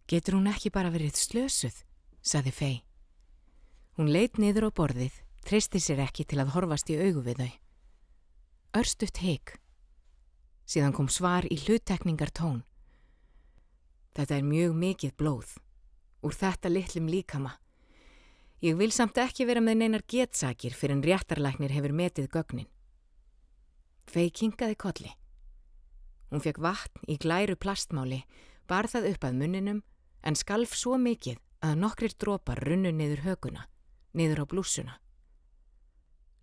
Getur hún ekki bara verið slösuð, sagði Fay. Hún leit niður á borðið, treysti sér ekki til að horfast í augu við þau. Örstutt hik. Síðan kom svar í hluttekningar tón. Þetta er mjög mikið blóð, úr þetta litlum líkama. Ég vil samt ekki vera með neinar getsakir fyrir en réttarlæknir hefur metið gögnin. Fay kinkaði kolli. Hún fékk vatn í glæru plastmáli, bar það upp að munninum, en skalf svo mikið að nokkrir dropar runnu niður hökuna, niður á blússuna.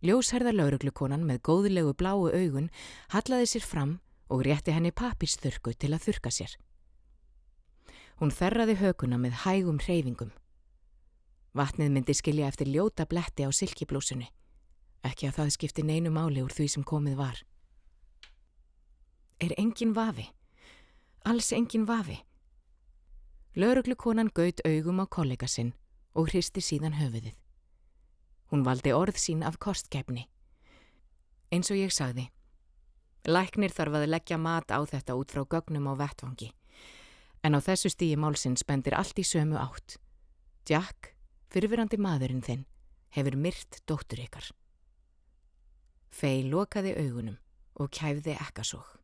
Ljósherða lögreglukonan með góðlegu bláu augun hallaði sér fram og rétti henni pappírsþurrku til að þurrka sér. Hún þerraði hökuna með hægum hreyfingum. Vatnið myndi skilja eftir ljóta bletti á silkiblússunni, ekki að það skipti neinu máli úr því sem komið var. Er engin vafi? Alls engin vafi. Lögreglukonan gaut augum á kollega sinn og hristi síðan höfuðið. Hún valdi orð sín af kostgæfni. Eins og ég sagði, læknir þarf að leggja mat á þetta út frá gögnum á vettvangi, en á þessu stigi málsins bendir allt í sömu átt. Jack, fyrrverandi maðurinn þinn, hefur myrt dóttur ykkar. Fay lokaði augunum og kæfði ekkasog.